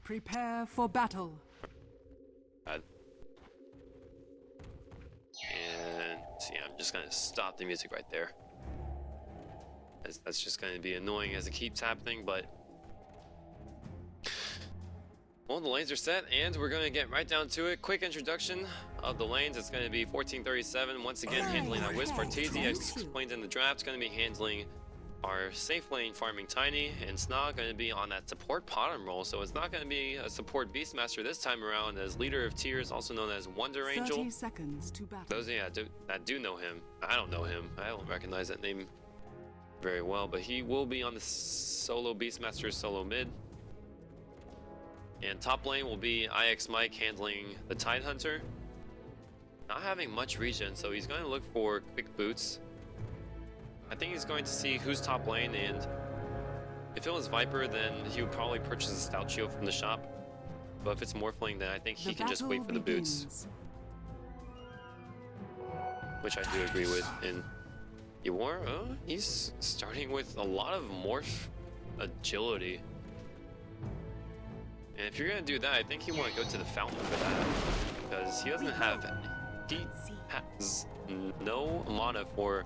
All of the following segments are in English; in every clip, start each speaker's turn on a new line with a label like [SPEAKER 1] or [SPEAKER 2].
[SPEAKER 1] Prepare for battle.
[SPEAKER 2] And see, I'm just gonna stop the music right there. That's just gonna be annoying as it keeps happening, but well, the lanes are set, and we're gonna get right down to it. Quick introduction of the lanes. It's gonna be 1437. Once again, handling that Wisp. Arteezy, as explained in the draft, is gonna be handling our safe lane farming Tiny, and Snog going to be on that support bottom role, so it's not going to be a support Beastmaster this time around, as leader of tiers, also known as Wonder Angel.
[SPEAKER 1] 30 seconds to battle.
[SPEAKER 2] Those that do know him, I don't know him. I don't recognize that name very well, but he will be on the solo Beastmaster solo mid. And top lane will be Mike handling the Tide Hunter. Not having much regen, so he's going to look for quick boots. I think he's going to see who's top lane, and if it was Viper, then he would probably purchase a Stout Shield from the shop. But if it's Morphling, then I think he can just wait for the boots. Which I do agree with. And Yor, he's starting with a lot of morph agility. And if you're going to do that, I think you want to go to the Fountain for that. Because he doesn't have... He has no mana for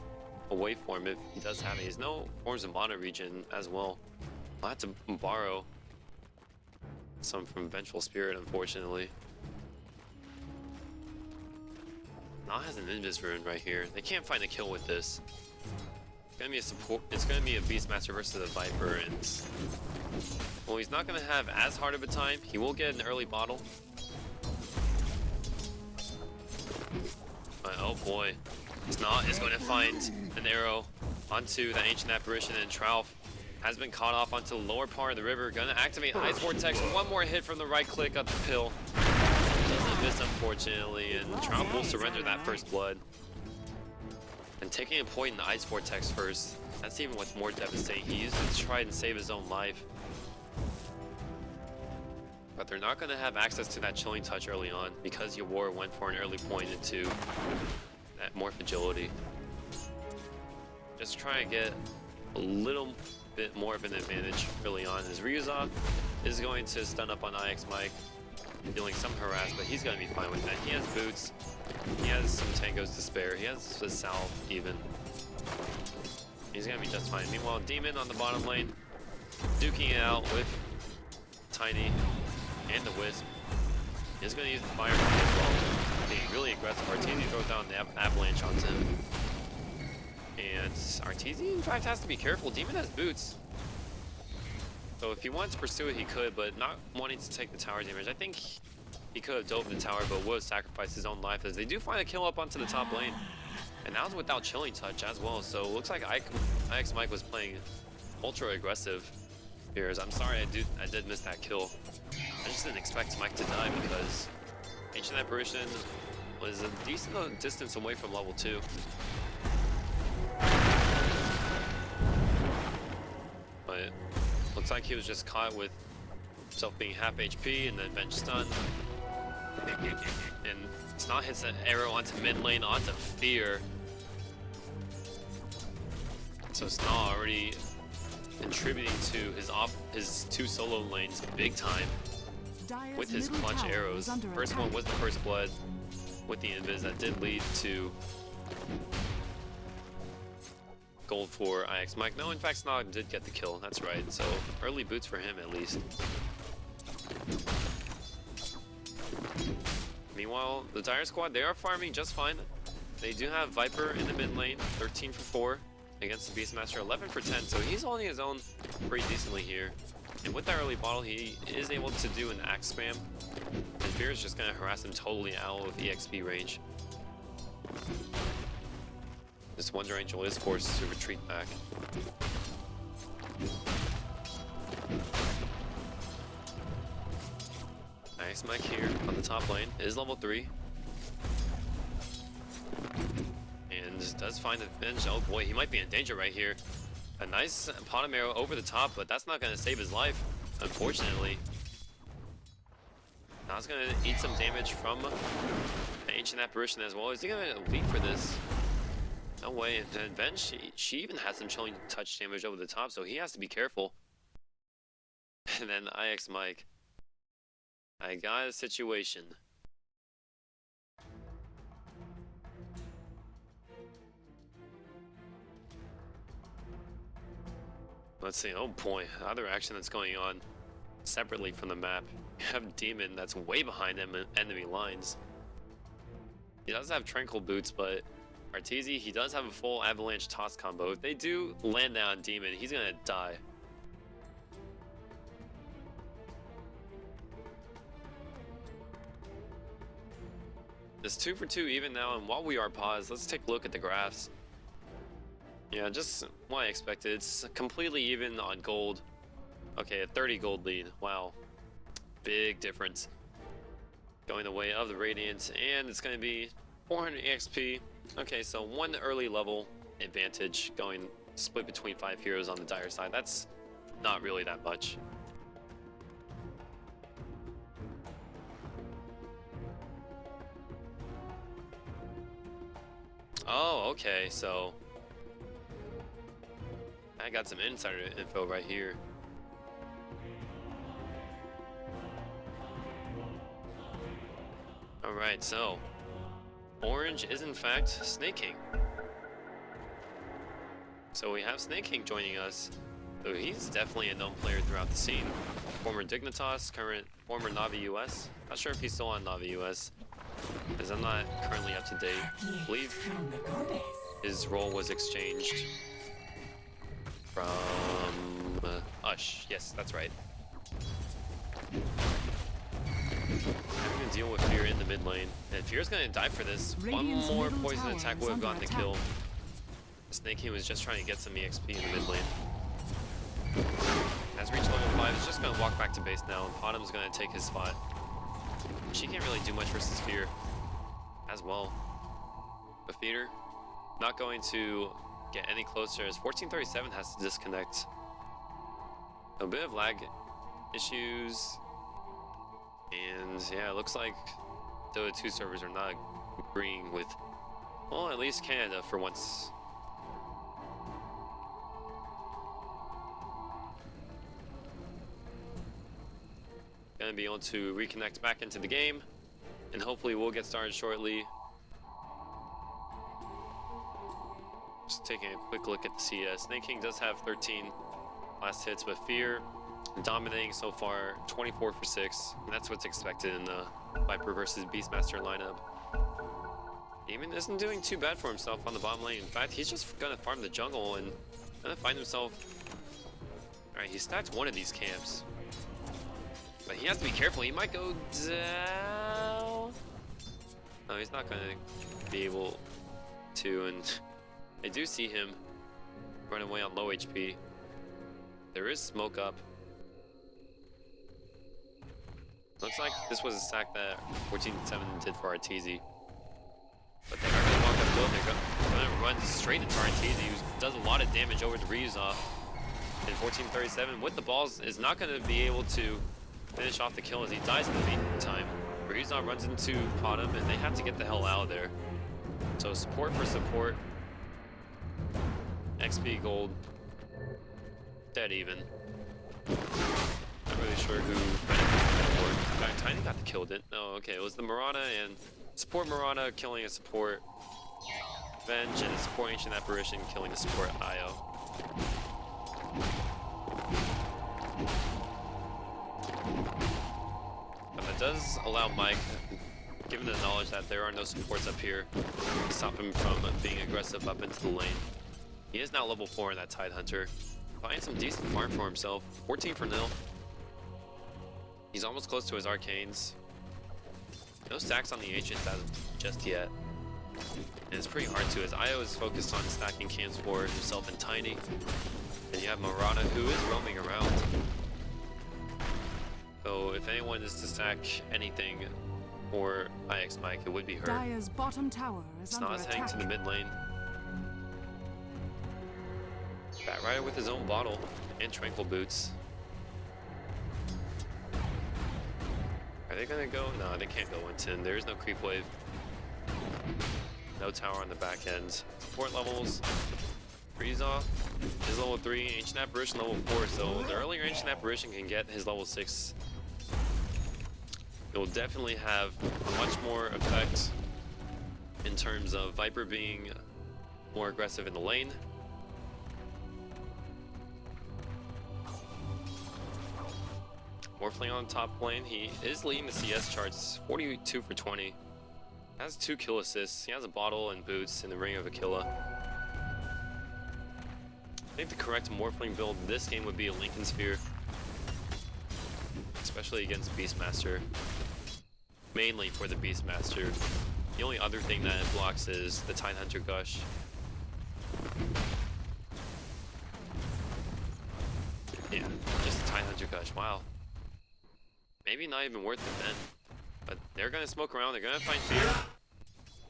[SPEAKER 2] a waveform. If he does have it, he has no forms of mana regen as well. I'll have to borrow some from Vengeful Spirit, unfortunately. Now has an Invis rune right here. They can't find a kill with this. It's gonna be a support. It's gonna be a Beastmaster versus a Viper, and well, he's not gonna have as hard of a time. He will get an early bottle. But oh boy. Snog is going to find an arrow onto the Ancient Apparition, and Trouf has been caught off onto the lower part of the river. Going to activate Ice Vortex. One more hit from the right click of the pill. Doesn't miss, unfortunately, and Trouf will surrender that first blood. And taking a point in the Ice Vortex first, that's even what's more devastating. He used it to try and save his own life. But they're not going to have access to that Chilling Touch early on because Yor went for an early point into that morph agility. Just try and get a little bit more of an advantage early on, as Ryuza is going to stun up on Mike, dealing some harass, but he's going to be fine with that. He has boots, he has some tangos to spare, he has a salve even. He's going to be just fine. Meanwhile, Demon on the bottom lane, duking it out with Tiny and the Wisp. He's going to use the Fire Bomb as well. Being really aggressive. Arteezy throws down the avalanche onto him. And Arteezy, in fact, has to be careful. Demon has boots. So if he wanted to pursue it, he could, but not wanting to take the tower damage. I think he could have dove the tower, but would have sacrificed his own life, as they do find a kill up onto the top lane. And that was without Chilling Touch as well. So it looks like Mike was playing ultra aggressive here. I'm sorry I did miss that kill. I just didn't expect Mike to die because Ancient Apparition was a decent distance away from level 2. But looks like he was just caught with himself being half HP and then bench stun. And Snog hits an arrow onto mid lane, onto Fear. So Snog already contributing to his two solo lanes big time with his clutch arrows. First one was the first blood with the invis that did lead to gold for Mike. No, in fact, Snog did get the kill. That's right. So early boots for him at least. Meanwhile, the Dire Squad, they are farming just fine. They do have Viper in the mid lane, 13 for 4 against the Beastmaster, 11 for 10. So he's holding his own pretty decently here. And with that early bottle, he is able to do an axe spam. And Fear is just going to harass him totally out of EXP range. This Wonder Angel is forced to retreat back. Nice Mike here on the top lane. It is level 3. And does find a bench. Oh boy, he might be in danger right here. A nice bottom arrow over the top, but that's not going to save his life, unfortunately. Now he's going to eat some damage from the Ancient Apparition as well. Is he going to leap for this? No way. And then Bench, she even has some Chilling Touch damage over the top, so he has to be careful. And then Mike I got a situation. Let's see. Oh boy, other action that's going on separately from the map. You have Demon that's way behind him in enemy lines. He does have Tranquil Boots, but Arteezy, he does have a full Avalanche Toss combo. If they do land that on Demon, he's gonna die. It's 2 for 2 even now, and while we are paused, let's take a look at the graphs. Yeah, just what I expected. It's completely even on gold. Okay, a 30 gold lead. Wow. Big difference. Going the way of the Radiant, and it's going to be 400 EXP. Okay, so 1 early level advantage going split between 5 heroes on the Dire side. That's not really that much. Oh, okay, so I got some insider info right here. Alright, so Orange is in fact Snake King. So we have Snake King joining us. So he's definitely a known player throughout the scene. Former Dignitas, former Navi US. Not sure if he's still on Navi US, because I'm not currently up to date. I believe his role was exchanged from Ush. Yes, that's right. Having to deal with Fear in the mid lane, and Fear's gonna die for this.
[SPEAKER 1] Radiant's
[SPEAKER 2] One more
[SPEAKER 1] middle
[SPEAKER 2] poison
[SPEAKER 1] tower
[SPEAKER 2] attack
[SPEAKER 1] is
[SPEAKER 2] would have
[SPEAKER 1] under
[SPEAKER 2] gotten the
[SPEAKER 1] attack.
[SPEAKER 2] kill. Snake King was just trying to get some EXP in the mid lane. As reached level 5, is just gonna walk back to base now, and Bottom's gonna take his spot. She can't really do much versus Fear as well. But Fear not going to get any closer as 1437 has to disconnect. A bit of lag issues. And yeah, it looks like Dota 2 servers are not agreeing with, well, at least Canada for once. Gonna be able to reconnect back into the game, and hopefully we'll get started shortly. Just taking a quick look at the CS. Snake King does have 13 last hits, but Fear dominating so far, 24 for 6. And that's what's expected in the Viper versus Beastmaster lineup. Demon isn't doing too bad for himself on the bottom lane. In fact, he's just gonna farm the jungle and gonna find himself. Alright, he stacked one of these camps. But he has to be careful, he might go down. No, he's not gonna be able to, and I do see him run away on low HP. There is smoke up. Looks like this was a sack that 14-7 did for Arteezy. But they are going to walk uphill. They're going to run straight into Arteezy, who does a lot of damage over to Ryuza. And 1437 with the balls is not going to be able to finish off the kill as he dies in the meantime. Ryuza runs into Bottom, and they have to get the hell out of there. So support for support. XP gold. Dead even. Not really sure who Tiny got the kill, didn't? No, okay, it was the Marana and support Marana killing a support Venge, and a support Ancient Apparition killing a support Io. But that does allow Mike, given the knowledge that there are no supports up here, to stop him from being aggressive up into the lane. He is now level 4 in that Tide Hunter. Finding some decent farm for himself. 14 for nil. He's almost close to his arcanes. No stacks on the Ancients as of just yet. And it's pretty hard to, as Io is focused on stacking camps for himself and Tiny. And you have Marana, who is roaming around. So if anyone is to stack anything for IX Mike, it would be her.
[SPEAKER 1] Dire's bottom tower is under
[SPEAKER 2] Snaz heading
[SPEAKER 1] attack.
[SPEAKER 2] to the mid lane. Bat Rider with his own bottle and Tranquil Boots. Are they gonna go? No, they can't go into. There's no creep wave. No tower on the back end. Support levels. Ryuza is level 3. Ancient Apparition level 4. So the earlier Ancient Apparition can get his level 6 It will definitely have much more effect in terms of Viper being more aggressive in the lane. Morphling on top lane, he is leading the CS charts, 42 for 20. Has 2 kill assists, he has a bottle and boots in the Ring of Aquila. I think the correct Morphling build this game would be a Lincoln Sphere. Especially against Beastmaster. Mainly for the Beastmaster. The only other thing that it blocks is the Tide Hunter Gush. Yeah, just the Tide Hunter Gush, wow. Maybe not even worth it then. But they're gonna smoke around, they're gonna find Fear.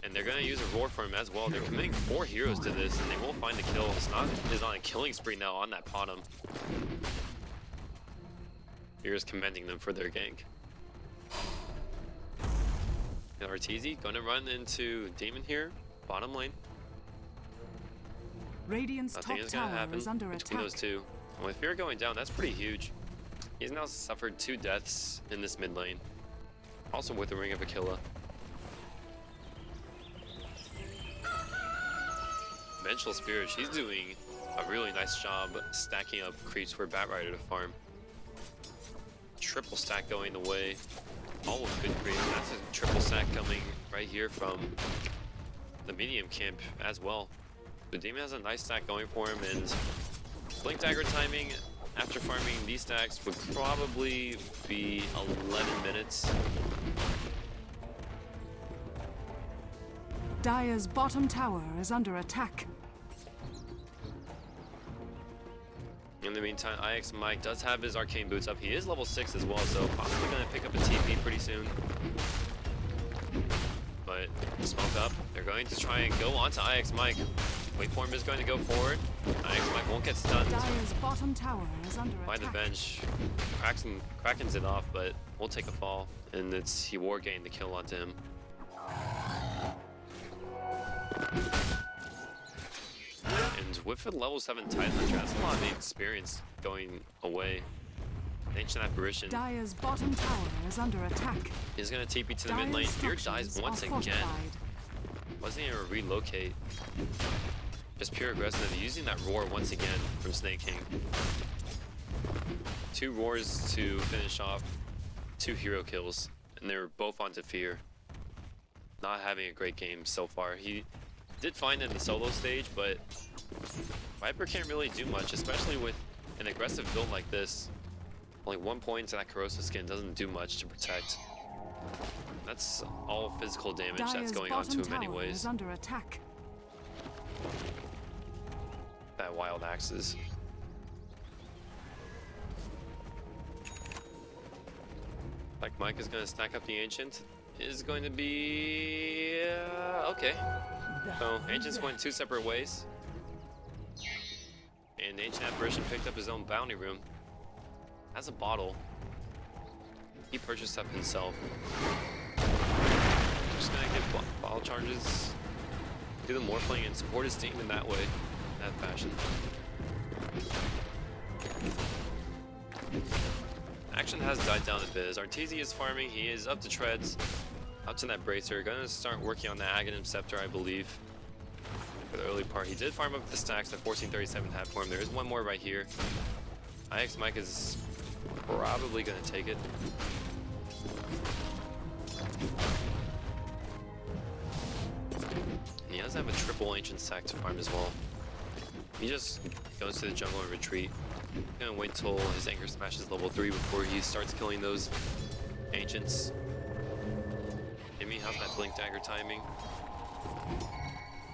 [SPEAKER 2] And they're gonna use a Roar for him as well. They're committing 4 heroes to this, and they will find the kill. Snot is on a killing spree now on that bottom. Fear is commending them for their gank. And Arteezy gonna run into Demon here, bottom lane.
[SPEAKER 1] Radiant's
[SPEAKER 2] Nothing
[SPEAKER 1] top
[SPEAKER 2] is gonna
[SPEAKER 1] tower
[SPEAKER 2] happen
[SPEAKER 1] is under
[SPEAKER 2] between
[SPEAKER 1] attack.
[SPEAKER 2] those two. And with Fear going down, that's pretty huge. He's now suffered 2 deaths in this mid lane. Also with the Ring of Aquila. Vengeful Spirit, she's doing a really nice job stacking up creeps for Batrider to farm. Triple stack going the way. All with good creeps. That's a triple stack coming right here from the medium camp as well. The Demon has a nice stack going for him, and Blink Dagger timing after farming these stacks would probably be 11 minutes.
[SPEAKER 1] Dire's bottom tower is under attack.
[SPEAKER 2] In the meantime, IX Mike does have his arcane boots up. He is level 6 as well, so possibly going to pick up a TP pretty soon. But smoke up. They're going to try and go onto IX Mike. Waveform is going to go forward. IX Mike won't get stunned
[SPEAKER 1] Dire's bottom tower is under
[SPEAKER 2] by the
[SPEAKER 1] attack.
[SPEAKER 2] bench. Krakens it off, but we'll take a fall. And he war gained the kill onto him. And with a level 7 Tide Hunter, that's a lot of experience going away. Ancient Apparition
[SPEAKER 1] Dire's bottom tower is under attack.
[SPEAKER 2] is going to TP to the mid
[SPEAKER 1] Dire's
[SPEAKER 2] lane. Fear dies
[SPEAKER 1] structures
[SPEAKER 2] once
[SPEAKER 1] are
[SPEAKER 2] again.
[SPEAKER 1] fortified.
[SPEAKER 2] Wasn't even a relocate. Just pure aggressive. Using that roar once again from Snake King. 2 roars to finish off 2 hero kills. And they were both onto Fear. Not having a great game so far. He did fine in the solo stage, but Viper can't really do much, especially with an aggressive build like this. Only 1 point to that corrosive skin doesn't do much to protect. That's all physical damage that's
[SPEAKER 1] Dire's
[SPEAKER 2] going on to
[SPEAKER 1] bottom
[SPEAKER 2] him
[SPEAKER 1] tower
[SPEAKER 2] anyways.
[SPEAKER 1] is under attack.
[SPEAKER 2] That wild axes. Like Mike is going to stack up the Ancient. Is going to be... okay. So Ancients went 2 separate ways. And Ancient Apparition picked up his own bounty room. Has a bottle. He purchased up himself. Just gonna get bottle charges. Do the Morphling and support his team in that way. That fashion. Action has died down a bit. As Arteezy is farming, he is up to treads. Up to that Bracer. Gonna start working on the Aghanim Scepter, I believe. For the early part. He did farm up the stacks at 1437 half form. There is one more right here. IX Mike is probably gonna take it. And he does have a triple ancient stack to farm as well. He just goes to the jungle and retreat. He's gonna wait till his anchor smash is level 3 before he starts killing those ancients. Maybe how's that blink dagger timing?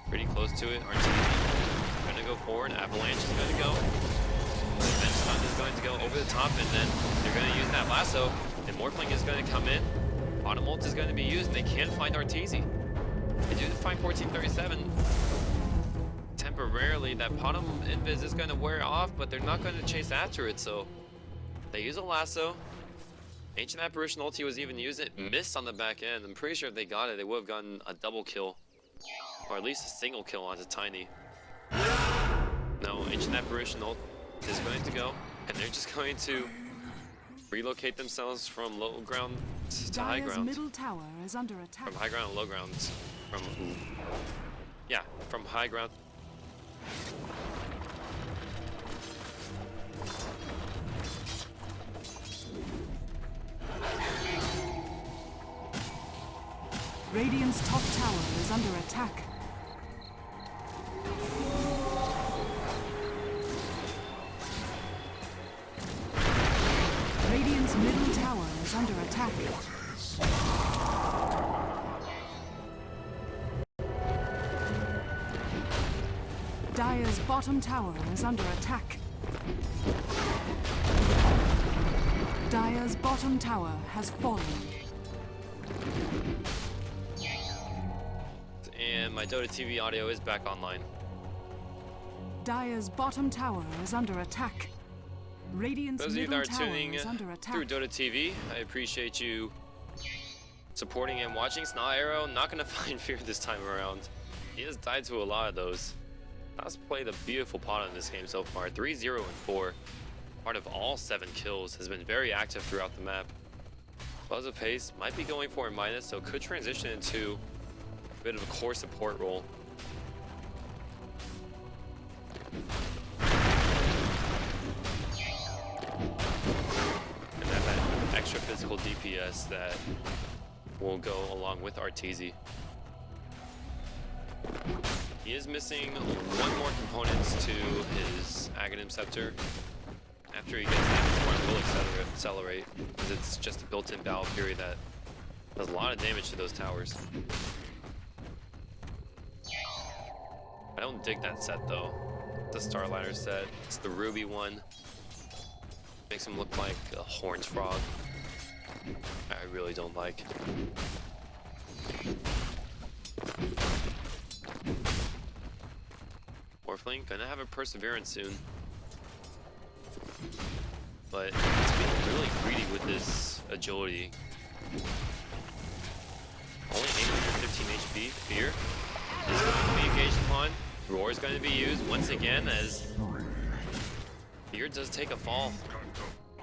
[SPEAKER 2] Pretty close to it. Arteezy gonna go forward. Avalanche is gonna go. The bench stun is going to go over the top, and then they're going to use that lasso. And Morphling is going to come in. Bottom ult is going to be used, and they can find Arteezy. They do find 1437. Temporarily, that bottom invis is going to wear off, but they're not going to chase after it, so they use a lasso. Ancient Apparition ulti was even used. It missed on the back end. I'm pretty sure if they got it, they would have gotten a double kill. Or at least a single kill onto Tiny. No, Ancient Apparition ult is going to go, and they're just going to relocate themselves from low ground to high
[SPEAKER 1] Dire's
[SPEAKER 2] ground.
[SPEAKER 1] middle tower is under attack.
[SPEAKER 2] From high ground and low ground. Yeah, from high ground.
[SPEAKER 1] Radiant's top tower is under attack. Radiant's middle tower is under attack. Dire's bottom tower is under attack. Dire's bottom tower has fallen.
[SPEAKER 2] And my Dota TV audio is back online.
[SPEAKER 1] Dire's bottom tower is under attack. Radiant's
[SPEAKER 2] Those of you
[SPEAKER 1] middle
[SPEAKER 2] that are
[SPEAKER 1] tower
[SPEAKER 2] tuning
[SPEAKER 1] is under attack.
[SPEAKER 2] through Dota TV, I appreciate you supporting and watching. Snaw Arrow, not gonna find fear this time around. He has died to a lot of those. Has played a beautiful pot in this game so far. 3-0 and 4. Part of all 7 kills, has been very active throughout the map. Buzz of Pace might be going for a minus, so could transition into a bit of a core support role. And that extra physical DPS that will go along with Arteezy. He is missing one more component to his Aghanim Scepter. After he gets that, his farm will accelerate, because it's just a built-in battle fury that does a lot of damage to those towers. I don't dig that set though. The Starliner set. It's the Ruby one. Makes him look like a horned frog. I really don't like. Morphling gonna have a Perseverance soon. But it's being really greedy with this agility. Only 815 HP. Fear is going to be engaged upon. Roar is going to be used once again as Fear does take a fall.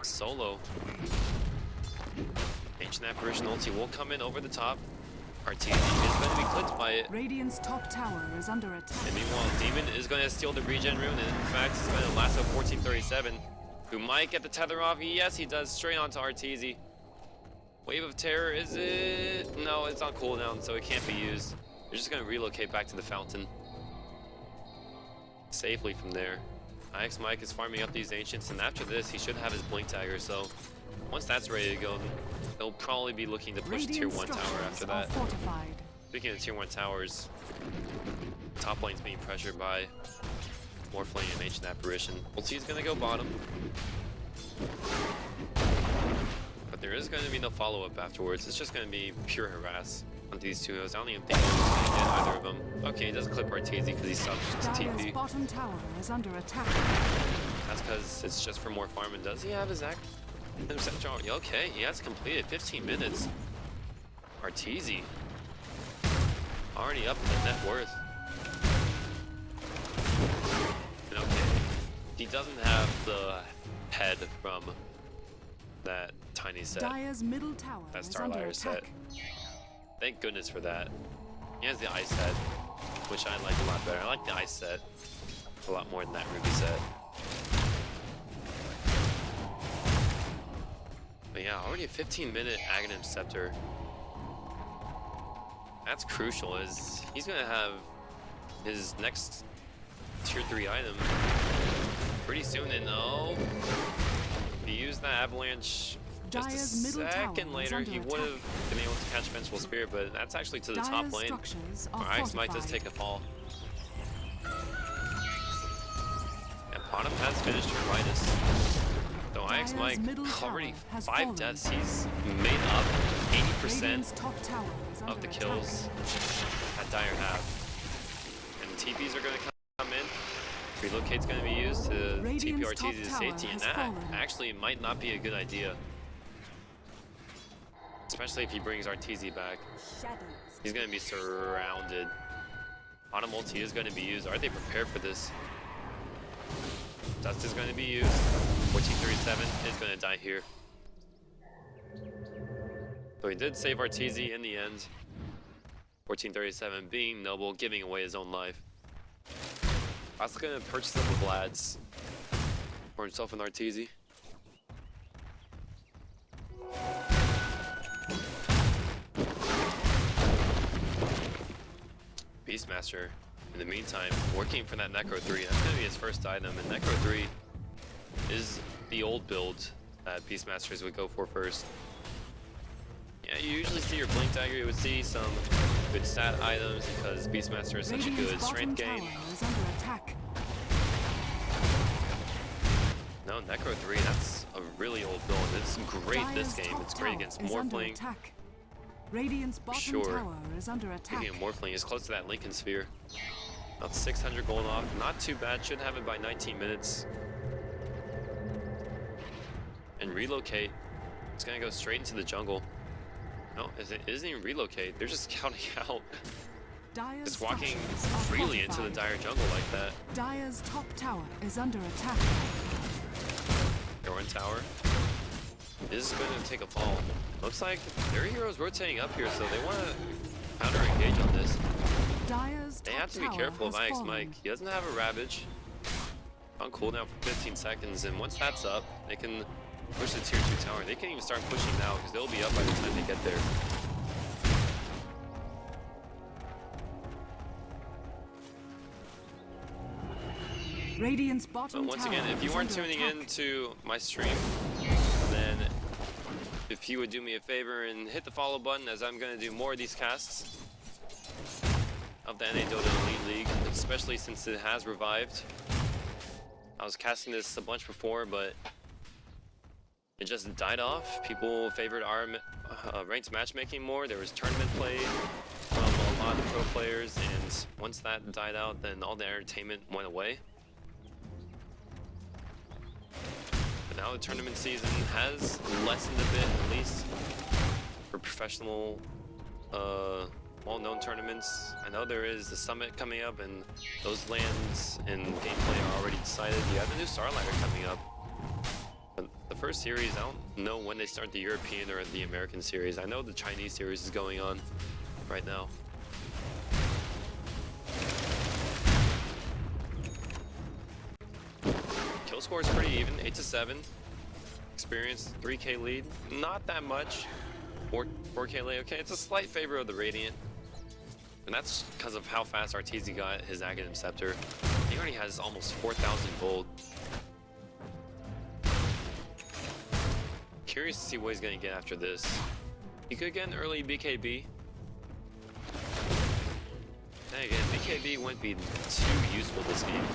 [SPEAKER 2] Solo. Ancient Apparition ulti will come in over the top. Arteezy is going to be clipped by it.
[SPEAKER 1] Radiant's top tower is under attack.
[SPEAKER 2] And meanwhile, Demon is going to steal the regen rune, and in fact, it's going to lasso 1437. Who might get the tether off? Yes, he does. Straight onto Arteezy. Wave of Terror, is it? No, it's on cooldown, so it can't be used. They're just going to relocate back to the fountain. Safely from there. IX Mike is farming up these Ancients, and after this, he should have his Blink Dagger, so once that's ready to go, they'll probably be looking to push Tier 1 tower after that. Speaking of Tier 1 towers, top lane's being pressured by Morphling and Ancient Apparition. Ulti is going to go bottom. But there is going to be no follow-up afterwards. It's just going to be pure harass on these two heroes. I don't even think he's going to get either of them. Okay, he doesn't clip Arteezy because he's subject to TP.
[SPEAKER 1] Bottom tower is under attack.
[SPEAKER 2] That's because it's just for more farm. And does he have his act? Okay, he has completed 15 minutes. Arteezy already up in the net worth. And okay, he doesn't have the head from that Tiny set.
[SPEAKER 1] Dire's middle tower
[SPEAKER 2] That
[SPEAKER 1] is under
[SPEAKER 2] Starliner set.
[SPEAKER 1] attack.
[SPEAKER 2] Thank goodness for that. He has the ice set, which I like a lot better. I like the ice set a lot more than that Ruby set. But yeah, already a 15-minute Aghanim Scepter. That's crucial, as he's gonna have his next Tier 3 item pretty soon, and oh, if he used that Avalanche just a second later, he would have been able to catch Vengeful Spirit, but that's actually to the top lane. Alright, Smite does take a fall. And bottom has finished her Midas. So IX Mike already 5 deaths. He's made up 80% of the kills that Dire have. And TPs are going to come in. Relocate's going to be used to TP Arteezy to safety, and that actually might not be a good idea. Especially if he brings Arteezy back. He's going to be surrounded. Bottom ulti is going to be used. Are they prepared for this? Dust is going to be used. 1437 is going to die here. So he did save Arteezy in the end. 1437 being noble, giving away his own life. Also gonna purchase up the Vlads for himself and Arteezy. Beastmaster, in the meantime, working for that Necro 3. That's gonna be his first item, and Necro 3 is the old build that Beastmasters would go for first. Yeah, you usually see your Blink Dagger, you would see some good stat items because Beastmaster is such a good strength game. No, Necro 3, that's a really old build. It's great this game. It's great against Morphling.
[SPEAKER 1] Radiant's bottom tower is under attack.
[SPEAKER 2] Speaking of Morphling, is close to that Lincoln Sphere. About 600 gold off. Not too bad. Should have it by 19 minutes. And relocate. It's gonna go straight into the jungle. No, it isn't even relocate. They're just scouting out. Just walking freely into the dire jungle like that.
[SPEAKER 1] Dire's top tower is under attack.
[SPEAKER 2] Your tower is going to take a fall. Looks like their heroes rotating up here, so they want to counter engage on this. They have to be careful of Ix Mike. He doesn't have a Ravage on cooldown for 15 seconds, and once that's up, they can push the tier 2 tower. They can even start pushing now because they'll be up by the time they get there.
[SPEAKER 1] Radiant's bottom
[SPEAKER 2] but once again, if you weren't tuning in to my stream, then if you would do me a favor and hit the follow button, as I'm going to do more of these casts of the NA Dota Elite League, especially since it has revived. I was casting this a bunch before, but it just died off. People favored our ranked matchmaking more. There was tournament play from a lot of the pro players, and once that died out, then all the entertainment went away. But now the tournament season has lessened a bit, at least for professional, well-known tournaments. I know there is the Summit coming up, and those lands and gameplay are already decided. You have the new Starlighter coming up. But the first series, I don't know when they start the European or the American series. I know the Chinese series is going on right now. Kill score is pretty even, 8-7. Experience, 3k lead, not that much. 4k lead, okay, it's a slight favor of the Radiant. And that's because of how fast Arteezy got his Aghanim Scepter. He already has almost 4,000 gold. Curious to see what he's gonna get after this. He could get an early BKB. Then again, BKB wouldn't be too useful this game.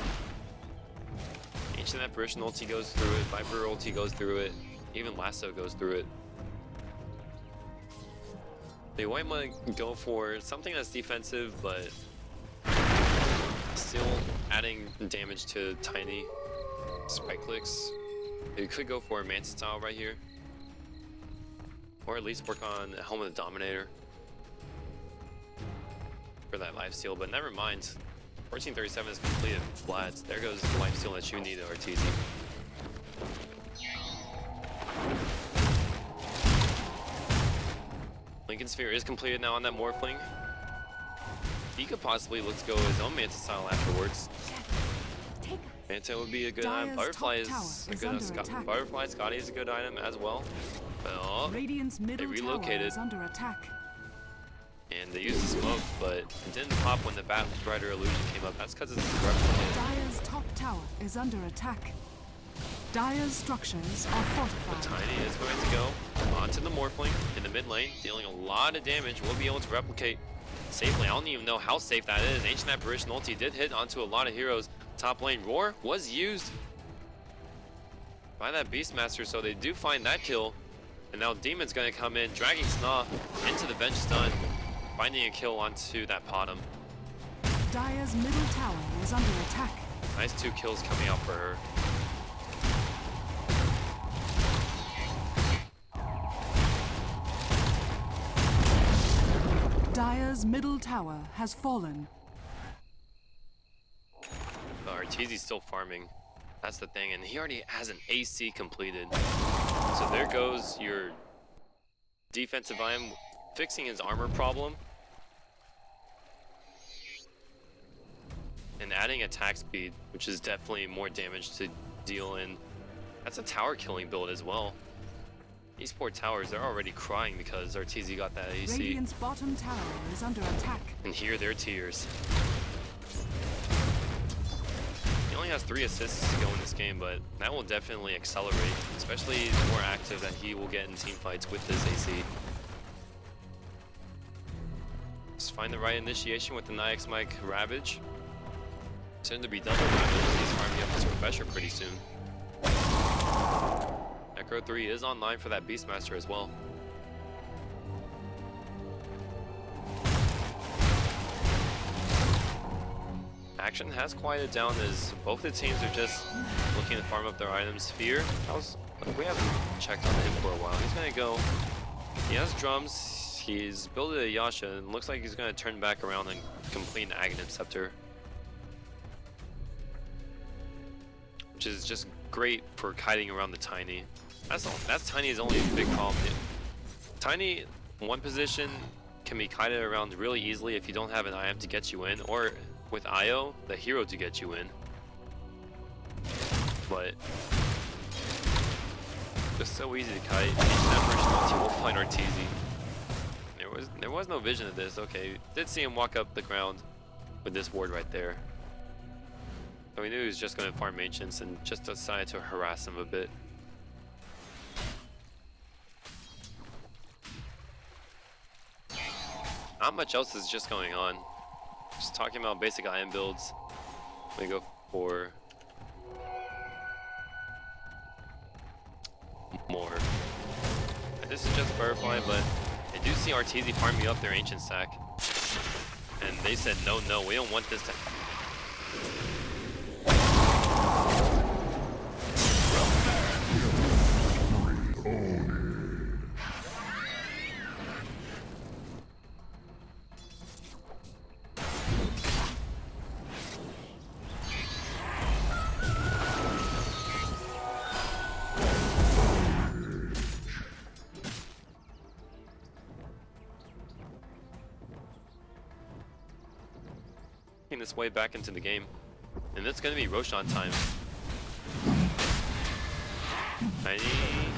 [SPEAKER 2] Ancient Apparition ulti goes through it, Viper ulti goes through it, even Lasso goes through it. They might want to go for something that's defensive, but still adding damage to Tiny spike clicks. They could go for a Mantis style right here. Or at least work on Helm of the Dominator for that lifesteal, but never mind. 1437 is completed flats. There goes the lifesteal that you need, Arteezy. Lincoln Sphere is completed now on that Morphling. He could possibly look to go his own Manta style afterwards. Manta would be a good item. Butterfly is a good item. Butterfly Scotty is a good item as well. Well, they relocated. And they used the smoke, but it didn't pop when the Bat Rider illusion came up. That's because it's replicated.
[SPEAKER 1] Dire's top tower is under attack. Dire's structures are fortified.
[SPEAKER 2] But Tiny is going to go onto the Morphling in the mid lane, dealing a lot of damage. Will be able to replicate safely. I don't even know how safe that is. Ancient Apparition ulti did hit onto a lot of heroes. Top lane Roar was used by that Beastmaster, so they do find that kill. And now Demon's going to come in, dragging Sna into the bench stun, finding a kill onto that bottom.
[SPEAKER 1] Dire's middle tower is under attack.
[SPEAKER 2] Nice 2 kills coming out for her.
[SPEAKER 1] Dire's middle tower has fallen.
[SPEAKER 2] Arteezy's still farming. That's the thing, and he already has an AC completed. So there goes your defensive item, fixing his armor problem. And adding attack speed, which is definitely more damage to deal in. That's a tower killing build as well. These poor towers, they're already crying because Arteezy got that AC.
[SPEAKER 1] Radiant's bottom tower is under attack.
[SPEAKER 2] And hear their tears. He only has 3 assists to go in this game, but that will definitely accelerate, especially the more active that he will get in team fights with this AC. Just find the right initiation with the Nyx Mike Ravage. Soon to be double Ravage. He's farming up his Refresher pretty soon. Necro 3 is online for that Beastmaster as well. Action has quieted down as both the teams are just looking to farm up their items. Fear, we haven't checked on him for a while. He's gonna go. He has drums. He's built a Yasha and looks like he's gonna turn back around and complete an Aghanim Scepter, which is just great for kiting around the Tiny. That's Tiny's only big problem. Tiny, one position, can be kited around really easily if you don't have an IM to get you in, or with IO, the hero to get you in. But just so easy to kite. Each first will find Arteezy. There was no vision of this. Okay, did see him walk up the ground with this ward right there. So we knew he was just going to farm Ancients and just decided to harass him a bit. Not much else is just going on. Just talking about basic IM builds. We go for more. And this is just Butterfly, but I do see Arteezy farming up their Ancient stack. And they said, no, we don't want this to... this way back into the game, and it's going to be Roshan time.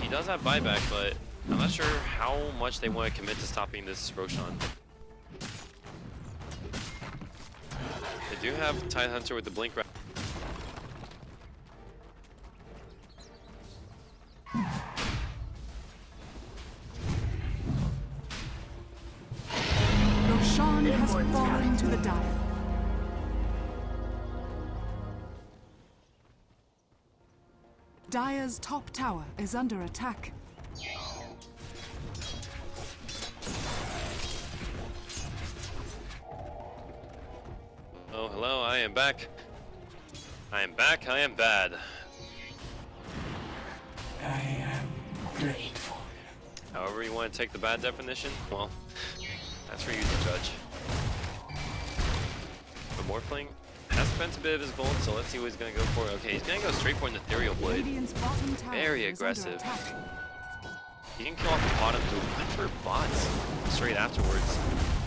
[SPEAKER 2] He does have buyback, but I'm not sure how much they want to commit to stopping this Roshan. They do have Tidehunter with the blink.
[SPEAKER 1] Roshan has fallen to the dire. Dire's top tower is under attack.
[SPEAKER 2] Oh, hello, I am back. I am back, I am bad.
[SPEAKER 3] I am grateful.
[SPEAKER 2] However you want to take the bad definition, well, that's for you to judge. But Morphling has spent a bit of his gold, so let's see what he's going to go for. Okay, he's going to go straight for an Ethereal Blade. Very aggressive. He can kill off the bottom to went for bots straight afterwards.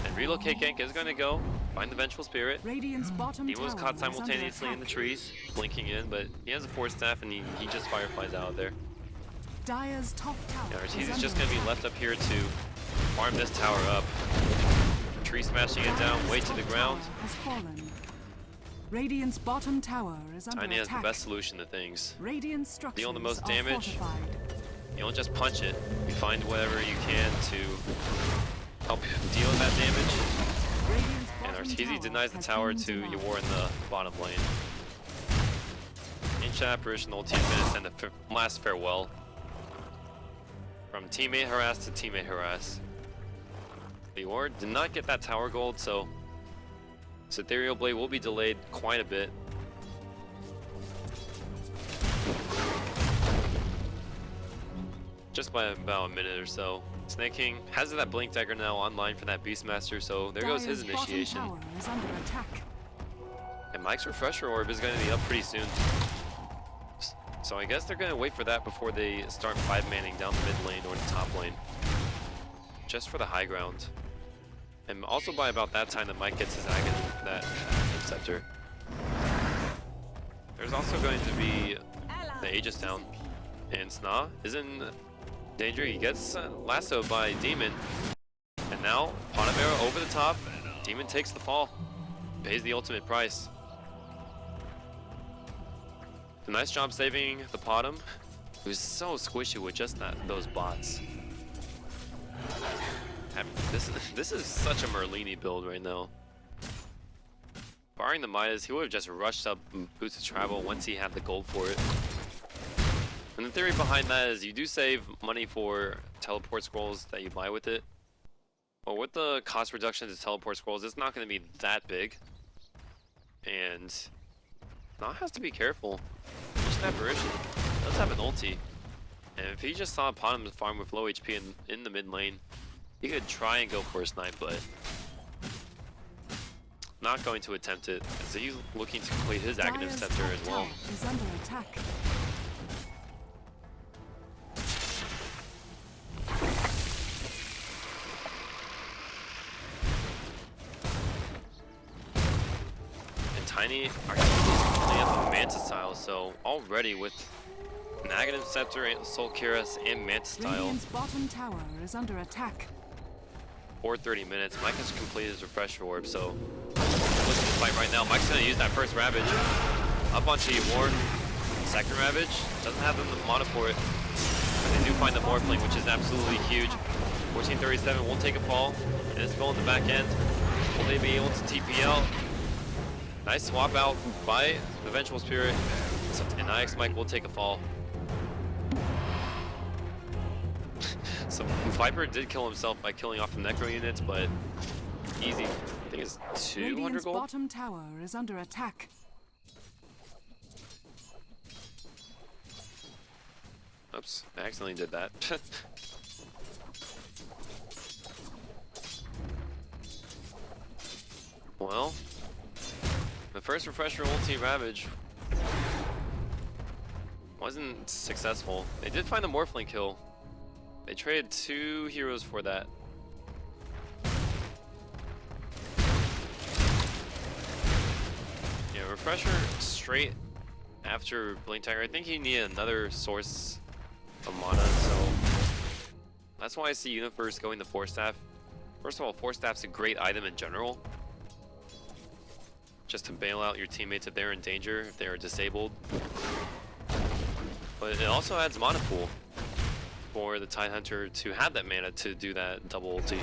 [SPEAKER 2] And Relocate Gank is going to go find the Vengeful Spirit. He was caught simultaneously in the trees, blinking in, but he has a Force Staff and he just Fireflies out of there.
[SPEAKER 1] Dire's top tower.
[SPEAKER 2] Arteezy's just going to be left up here to farm this tower up. Tree smashing it down, way to the ground.
[SPEAKER 1] Radiant's bottom tower is under
[SPEAKER 2] Tiny
[SPEAKER 1] attack.
[SPEAKER 2] has the best solution to things.
[SPEAKER 1] Radiant structures
[SPEAKER 2] Deal the most
[SPEAKER 1] are
[SPEAKER 2] damage.
[SPEAKER 1] fortified.
[SPEAKER 2] You don't just punch it. You find whatever you can to help deal that damage.
[SPEAKER 1] Radiant's
[SPEAKER 2] And
[SPEAKER 1] bottom
[SPEAKER 2] Arteezy
[SPEAKER 1] tower
[SPEAKER 2] denies the
[SPEAKER 1] has
[SPEAKER 2] tower
[SPEAKER 1] been
[SPEAKER 2] to
[SPEAKER 1] denied.
[SPEAKER 2] Yor in the bottom lane. Ancient Apparition ulti is going to send a last farewell. From teammate harass to teammate harass. Yor did not get that tower gold, so this Ethereal Blade will be delayed quite a bit. Just by about a minute or so. Snake King has that Blink Dagger now online for that Beastmaster, so there goes his
[SPEAKER 1] Dire's bottom
[SPEAKER 2] initiation.
[SPEAKER 1] tower is under attack.
[SPEAKER 2] And Mike's Refresher Orb is going to be up pretty soon. So I guess they're going to wait for that before they start 5-manning down the mid lane or the top lane. just for the high ground. And also by about that time that Mike gets his that scepter. There's also going to be the Aegis down. And Sna is in danger. He gets lassoed by Demon. And now, Pot of Arrow over the top. Demon takes the fall. Pays the ultimate price. A nice job saving the Potom, who's so squishy with just those bots. This is such a Merlini build right now. Barring the Midas, he would have just rushed up Boots of Travel once he had the gold for it. And the theory behind that is you do save money for teleport scrolls that you buy with it. But with the cost reduction to teleport scrolls, it's not going to be that big. And now has to be careful. Just an apparition does have an ulti. And if he just saw Potom farm with low HP in the mid lane, he could try and go for a snipe, but not going to attempt it. So he's looking to complete his Aghanim Scepter as well.
[SPEAKER 1] Is under attack.
[SPEAKER 2] Tiny Arteezy playing up a Manta style, so already with an Aghanim Scepter, Soul Cuirass, and Manta style.
[SPEAKER 1] Radiant's bottom tower is under attack.
[SPEAKER 2] For 30 minutes, Mike has completed his refresher orb, so looking to fight right now. Mike's gonna use that first Ravage up onto Ywar. Second Ravage doesn't have the mana for it, but they do find the Morphling, which is absolutely huge. 1437 won't take a fall, and it's going in the back end. Will they be able to TP out? Nice swap out by the Vengeful Spirit, and IX Mike will take a fall. So Viper did kill himself by killing off the Necro units, but easy. I think it's 200
[SPEAKER 1] Radiant's
[SPEAKER 2] gold.
[SPEAKER 1] bottom tower is under attack.
[SPEAKER 2] Oops, I accidentally did that. Well, the first refresher ulti Ravage wasn't successful. They did find a Morphling kill. They traded 2 heroes for that. Yeah, refresher straight after Blink Tiger. I think he needed another source of mana, so that's why I see Universe going to Force Staff. First of all, Force Staff's a great item in general, just to bail out your teammates if they're in danger, if they are disabled. But it also adds mana pool for the Tidehunter to have that mana to do that double ulti.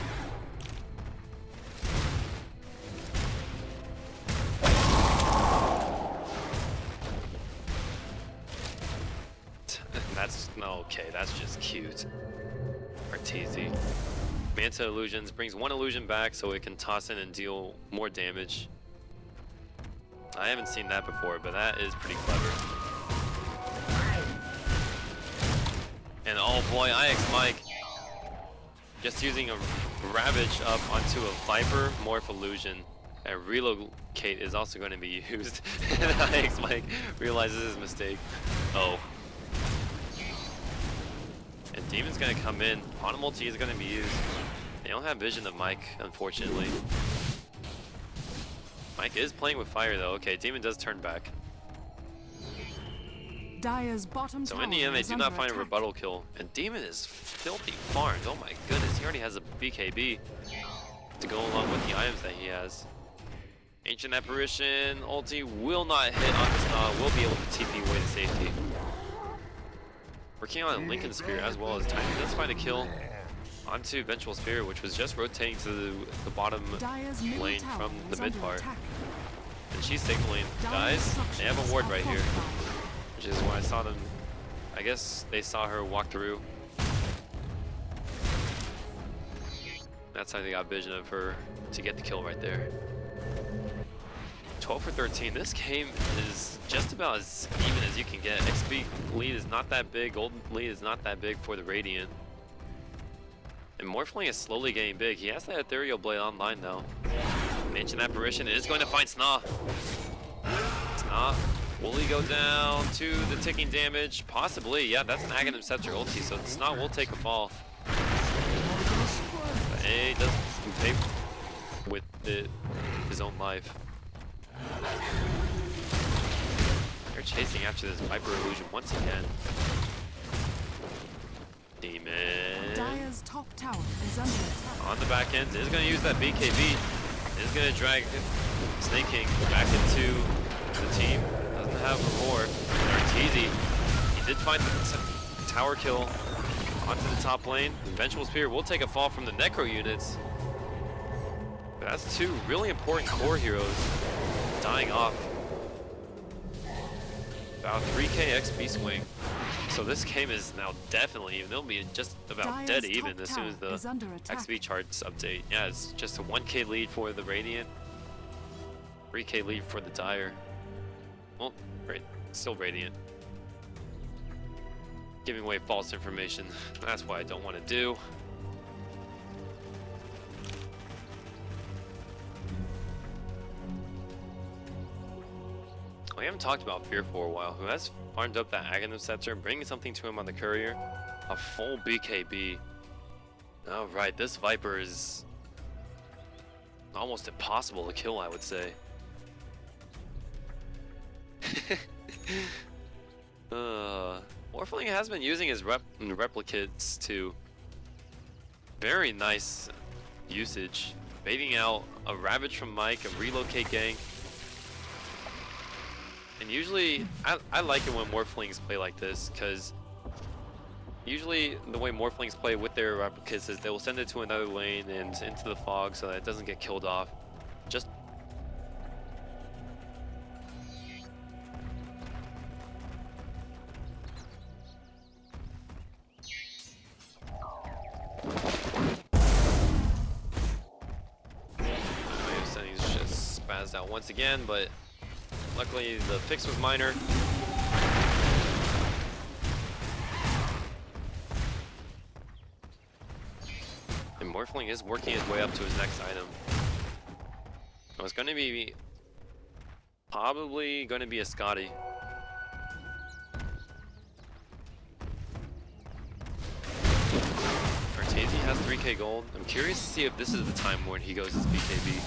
[SPEAKER 2] That's no okay, that's just cute. Arteezy. Manta Illusions brings 1 illusion back so it can toss in and deal more damage. I haven't seen that before, but that is pretty clever. And oh boy, IX Mike just using a Ravage up onto a Viper Morph Illusion, and Relocate is also going to be used. And IX Mike realizes his mistake. Oh. And Demon's going to come in. Quantum Ulti is going to be used. They don't have vision of Mike, unfortunately. Mike is playing with fire though. Okay, Demon does turn back.
[SPEAKER 1] Dire's bottom
[SPEAKER 2] So
[SPEAKER 1] tower
[SPEAKER 2] in the end, they
[SPEAKER 1] is
[SPEAKER 2] do not
[SPEAKER 1] under
[SPEAKER 2] find a
[SPEAKER 1] attack.
[SPEAKER 2] rebuttal kill. And Demon is filthy farmed. Oh my goodness, he already has a BKB to go along with the items that he has. Ancient Apparition, ulti will not hit on this Sna, will be able to TP away to safety. Working on Lincoln Spear as well as Tiny does find a kill onto Vengeful Spirit, which was just rotating to the bottom
[SPEAKER 1] Dire's middle
[SPEAKER 2] lane
[SPEAKER 1] tower
[SPEAKER 2] from the
[SPEAKER 1] is
[SPEAKER 2] mid
[SPEAKER 1] under
[SPEAKER 2] part.
[SPEAKER 1] attack.
[SPEAKER 2] And she's signaling,
[SPEAKER 1] Dire's
[SPEAKER 2] guys, they have a
[SPEAKER 1] structures
[SPEAKER 2] ward
[SPEAKER 1] are
[SPEAKER 2] right here.
[SPEAKER 1] fortified.
[SPEAKER 2] Which is why I saw them, I guess they saw her walk through. That's how they got vision of her to get the kill right there. 12 for 13. This game is just about as even as you can get. XP lead is not that big, Golden lead is not that big for the Radiant. And Morphling is slowly getting big. He has that Ethereal Blade online though. An Ancient Apparition is going to find Sna. Sna, will he go down to the ticking damage? Possibly, yeah, that's an Aghanim Scepter ulti, so Sna will take a fall. He doesn't pay with his own life. They're chasing after this Viper illusion once again. Demon.
[SPEAKER 1] Dire's top tower is under attack.
[SPEAKER 2] On the back end, is going to use that BKB. Is going to drag Snake King back into the team. Doesn't have more. Arteezy, he did find the tower kill onto the top lane. Vengeful Spear will take a fall from the Necro units. But that's two really important core heroes dying off. About 3k XP swing. So this game is now definitely, they'll be just about
[SPEAKER 1] Dire's
[SPEAKER 2] dead
[SPEAKER 1] top
[SPEAKER 2] even as soon as
[SPEAKER 1] tower
[SPEAKER 2] the
[SPEAKER 1] is under attack.
[SPEAKER 2] XP charts update. Yeah, it's just a 1k lead for the Radiant. 3k lead for the Dire. Well, right, still Radiant. Giving away false information. That's what I don't want to do. We haven't talked about Fear for a while, who has farmed up that Aghanim Scepter, bringing something to him on the courier. A full BKB. Alright, this Viper is almost impossible to kill, I would say. Morphling has been using his replicates to very nice usage. Baiting out a Ravage from Mike, a relocate gank. And usually, I like it when Morphlings play like this, because usually the way Morphlings play with their replicates is they will send it to another lane and into the fog so that it doesn't get killed off. Just settings just spazzed out once again, but luckily the fix was minor. And Morphling is working his way up to his next item. So it's going to be probably going to be a Scotty. Arteezy has 3k gold. I'm curious to see if this is the time when he goes his BKB.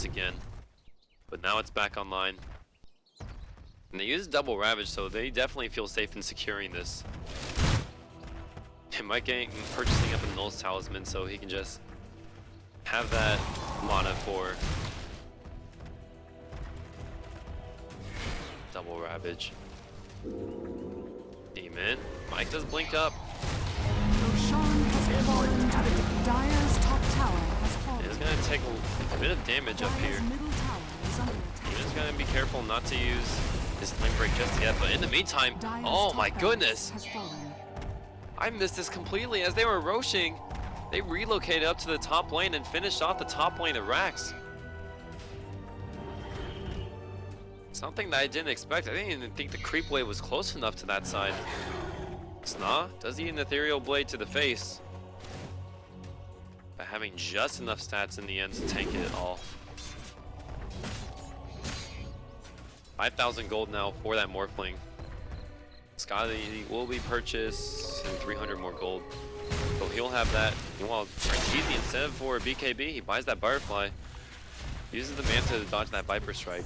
[SPEAKER 2] Again, but now it's back online, and they use double Ravage, so they definitely feel safe in securing this. And Mike getting purchasing up a Null's Talisman so he can just have that mana for double Ravage. Demon, Mike does blink up.
[SPEAKER 1] Roshan has fallen to the Dire's top tower has fallen.
[SPEAKER 2] It's gonna take a bit of damage up here.
[SPEAKER 1] Dire's middle tower is under attack.
[SPEAKER 2] He's gonna be careful not to use his flame break just yet, but in the meantime,
[SPEAKER 1] Dire's
[SPEAKER 2] oh
[SPEAKER 1] top
[SPEAKER 2] my
[SPEAKER 1] barracks
[SPEAKER 2] goodness!
[SPEAKER 1] has fallen.
[SPEAKER 2] I missed this completely. As they were roshing, they relocated up to the top lane and finished off the top lane of Rax. Something that I didn't expect. I didn't even think the creep wave was close enough to that side. Sna does eat an ethereal blade to the face, by having just enough stats in the end to tank it all. 5,000 gold now for that Morphling. Scotty will be purchased and 300 more gold. So he'll have that. Meanwhile, Arteezy, instead of for a BKB, he buys that Butterfly. Uses the Manta to dodge that Viper Strike.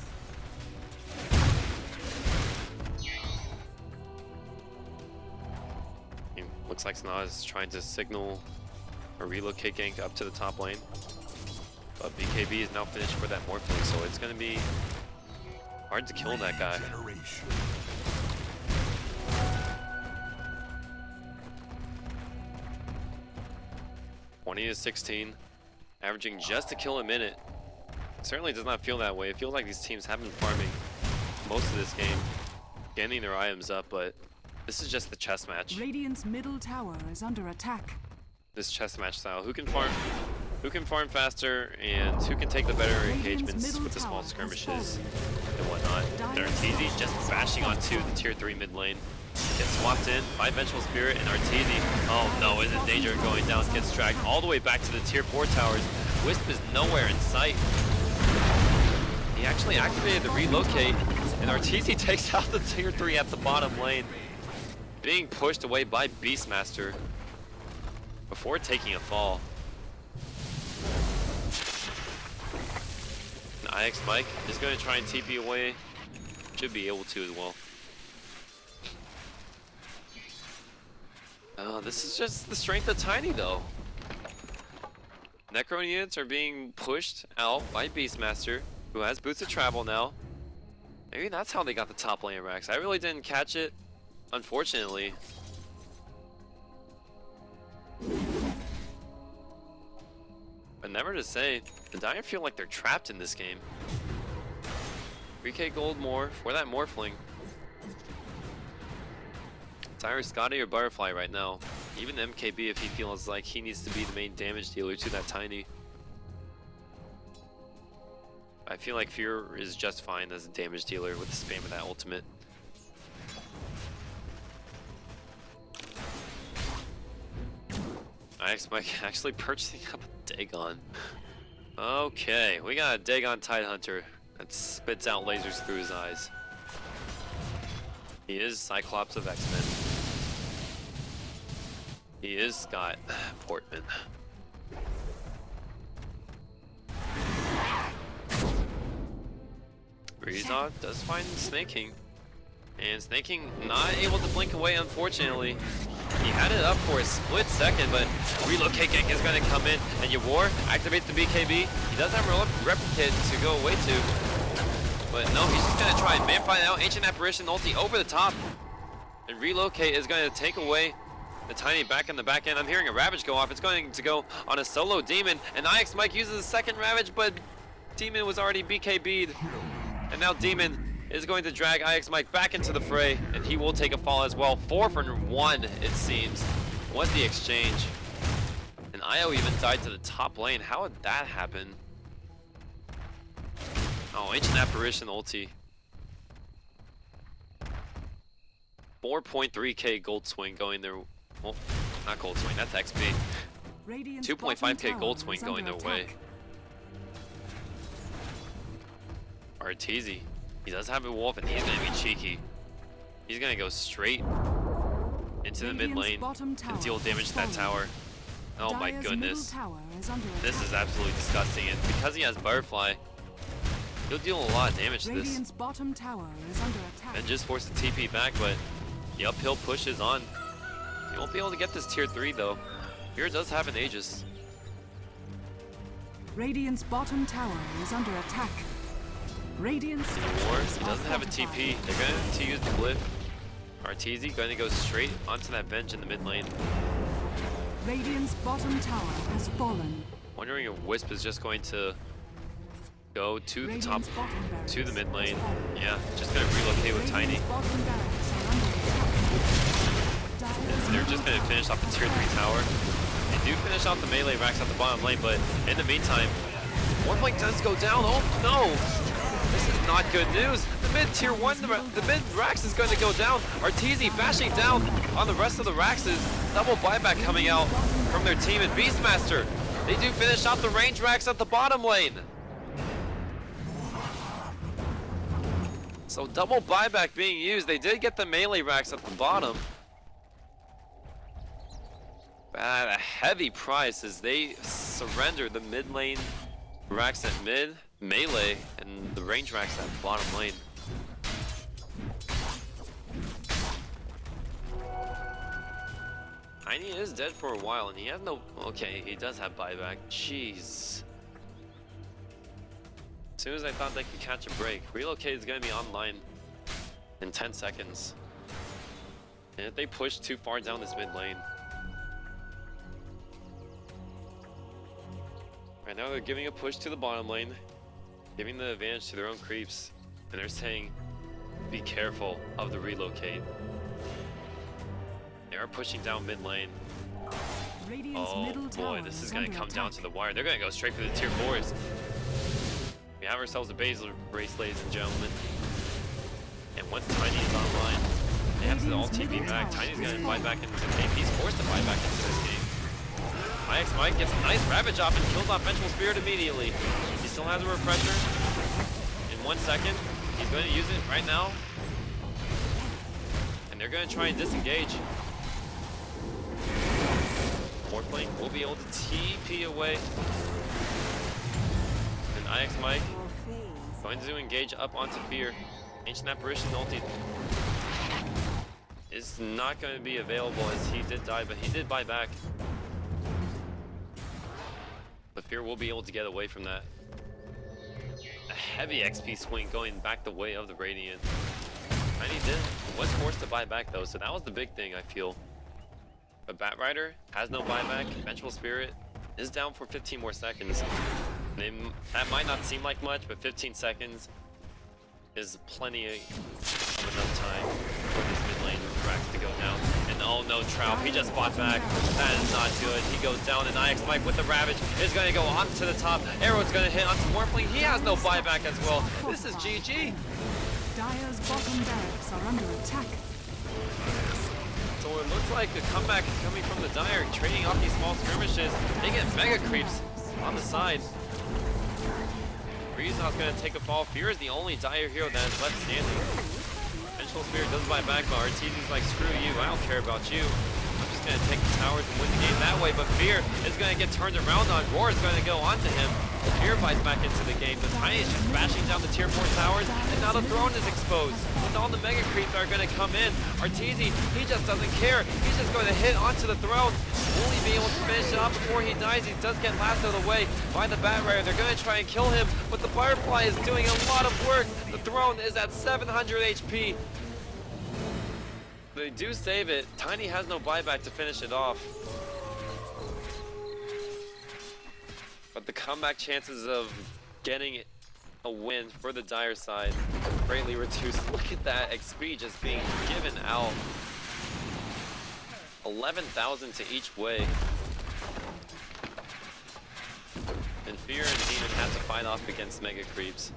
[SPEAKER 2] Looks like Sna is trying to signal a relocate gank up to the top lane. But BKB is now finished for that Morphling, so it's going to be hard to kill that guy. 20 to 16, averaging just a kill a minute. Certainly does not feel that way. It feels like these teams have been farming most of this game, getting their items up, but this is just the chess match.
[SPEAKER 1] Radiant's middle tower is under attack.
[SPEAKER 2] This chess match style. Who can farm faster, and who can take the better engagements with the small skirmishes and whatnot. And Arteezy just bashing onto the tier 3 mid lane. Gets swapped in by Vengeful Spirit, and Arteezy, oh no, is in danger of going down, gets dragged all the way back to the tier 4 towers. Wisp is nowhere in sight. He actually activated the relocate, and Arteezy takes out the tier 3 at the bottom lane, being pushed away by Beastmaster before taking a fall. And IX Mike is going to try and TP away. Should be able to as well. This is just the strength of Tiny though. Necro units are being pushed out by Beastmaster, who has boots of travel now. Maybe that's how they got the top lane racks. I really didn't catch it, unfortunately. But never to say, the Dire feel like they're trapped in this game. 3k gold more for that Morphling. It's either Scotty or Butterfly right now. Even MKB if he feels like he needs to be the main damage dealer to that Tiny. I feel like Fear is just fine as a damage dealer with the spam of that ultimate. IX Mike actually purchasing up a Dagon. Okay, we got a Dagon Tidehunter that spits out lasers through his eyes. He is Cyclops of X-Men. He is Scott Portman. Rizog does find Snake King. And Snake King not able to blink away, unfortunately. He had it up for a split second, but Relocate Gank is going to come in, and Yawar activates the BKB. He does have a replicate to go away to, but no, he's just going to try and man fight out. Ancient Apparition ulti over the top, and Relocate is going to take away the Tiny back in the back end. I'm hearing a Ravage go off. It's going to go on a solo Demon, and IX Mike uses a second Ravage, but Demon was already BKB'd, and now Demon is going to drag IX Mike back into the fray, and he will take a fall as well. 4 for 1, it seems, was the exchange. And Io even died to the top lane. How would that happen? Oh, Ancient Apparition ulti. 4.3k gold swing going their... Well, not gold swing, that's XP. 2.5k gold swing going their way. Arteezy. He does have a wolf, and he's going to be cheeky. He's going to go straight into the mid lane and deal damage to that tower. Oh my goodness. This is absolutely disgusting. And because he has Butterfly, he'll deal a lot of damage to this. And just force the TP back, but the uphill push is on. He won't be able to get this tier 3 though. Here does have an Aegis.
[SPEAKER 1] Radiant's bottom tower is under attack. Radiant's
[SPEAKER 2] he doesn't have a TP. They're going to use the glyph. Arteezy going to go straight onto that bench in the mid lane.
[SPEAKER 1] Radiant's bottom tower has fallen.
[SPEAKER 2] Wondering if Wisp is just going to go to the top, to the mid lane. Yeah, just going to relocate with Tiny. They're just going to finish off the tier 3 tower. They do finish off the melee racks at the bottom lane, but in the meantime, one blink does go down. Oh no! This is not good news. The mid tier 1, the mid racks is going to go down. Arteezy bashing down on the rest of the racks. Double buyback coming out from their team, and Beastmaster, they do finish off the range racks at the bottom lane. So double buyback being used. They did get the melee racks at the bottom. But at a heavy price as they surrender the mid lane racks at mid, melee, and the range racks at bottom lane. Tiny is dead for a while, and he has no... Okay, he does have buyback. Jeez. As soon as I thought they could catch a break, Relocate is going to be online in 10 seconds. And if they push too far down this mid lane, Right now they're giving a push to the bottom lane, giving the advantage to their own creeps, and they're saying, be careful of the relocate. They are pushing down mid lane.
[SPEAKER 1] Radiant's
[SPEAKER 2] Oh
[SPEAKER 1] middle
[SPEAKER 2] boy,
[SPEAKER 1] tower
[SPEAKER 2] this is gonna
[SPEAKER 1] under
[SPEAKER 2] come down
[SPEAKER 1] attack.
[SPEAKER 2] to the wire. They're gonna go straight for the tier 4s. We have ourselves a Basil race, ladies and gentlemen. And once Tiny is online, they have the alt TP back. Tiny's gonna buy back into the game. He's forced to buy back into this game. IX Mike gets a nice Ravage off and kills off Vengeful Spirit immediately. He still has a refresher. In 1 second, he's going to use it right now. And they're going to try and disengage. Morphling will be able to TP away. And IX Mike going to engage up onto Fear. Ancient Apparition ulti is not going to be available as he did die, but he did buy back. But Fear will be able to get away from that. A heavy XP swing going back the way of the Radiant. Tiny was forced to buy back though, so that was the big thing I feel. But Batrider has no buyback. Vengeful Spirit is down for 15 more seconds. That might not seem like much, but 15 seconds is plenty of enough time for this mid lane Rax to go down. And oh no, Trout, he just bought back. That is not good. He goes down, and IX Mike with the Ravage is going to go onto the top. Arrow's going to hit onto Morphling. He has no buyback as well. This is GG.
[SPEAKER 1] Dire's bottom barracks are under attack.
[SPEAKER 2] So it looks like a comeback is coming from the Dire, trading off these small skirmishes. They get mega creeps on the side. Reason's going to take a fall. Fear is the only Dire hero that is left standing. Vengeful Spirit does buy back, but Arteezy's like, screw you, I don't care about you. I'm just going to take the towers and win the game that way, but Fear is going to get turned around on. Roar is going to go onto him. Fear bites back into the game, but Tiny is just bashing down the tier 4 towers, and now the throne is exposed. And all the mega creeps are going to come in. Arteezy, he just doesn't care. He's just going to hit onto the throne. Will he be able to finish it off before he dies? He does get lassoed away by the Batrider. They're going to try and kill him, but the Firefly is doing a lot of work. The throne is at 700 HP. They do save it. Tiny has no buyback to finish it off. But the comeback chances of getting a win for the Dire side greatly reduced. Look at that XP just being given out. 11,000 to each way. And Fear and Demon have to fight off against mega creeps.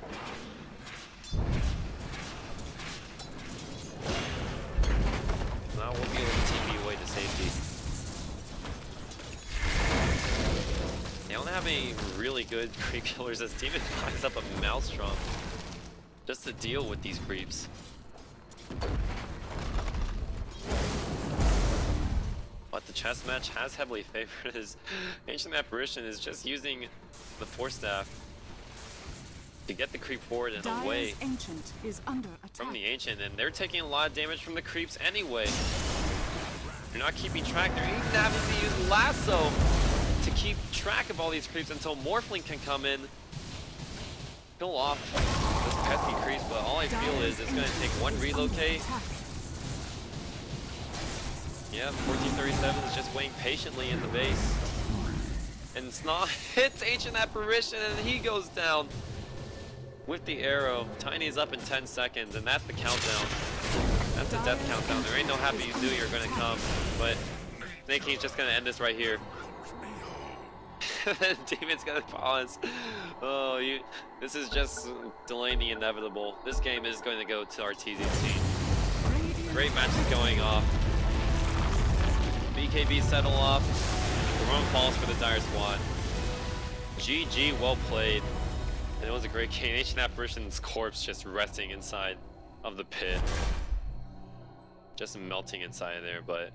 [SPEAKER 2] Now we'll be able to TP away to safety. They don't have any really good creep killers as Demon buys up a Maelstrom just to deal with these creeps. But the chess match has heavily favored his Ancient Apparition is just using the Force Staff to get the creep forward and away
[SPEAKER 1] Dire's Ancient is under attack.
[SPEAKER 2] from the Ancient, and they're taking a lot of damage from the creeps anyway. You're not keeping track. They're even having to use Lasso to keep track of all these creeps until Morphling can come in, kill off this pesky creeps, but all I feel is it's going to take one relocate. Yeah, 1437 is just waiting patiently in the base. And Snaw hits Ancient Apparition and he goes down with the arrow. Tiny is up in 10 seconds, and that's the countdown. That's the death countdown. There ain't no happy new year gonna come, but Snake King's just gonna end this right here. Demon's gonna pause. Oh, this is just delaying the inevitable. This game is going to go to Arteezy's team. Great match is going off. BKB settle off. The wrong falls for the Dire squad. GG, well played. And it was a great game. Ancient Apparition's corpse just resting inside of the pit. Just melting inside of there, but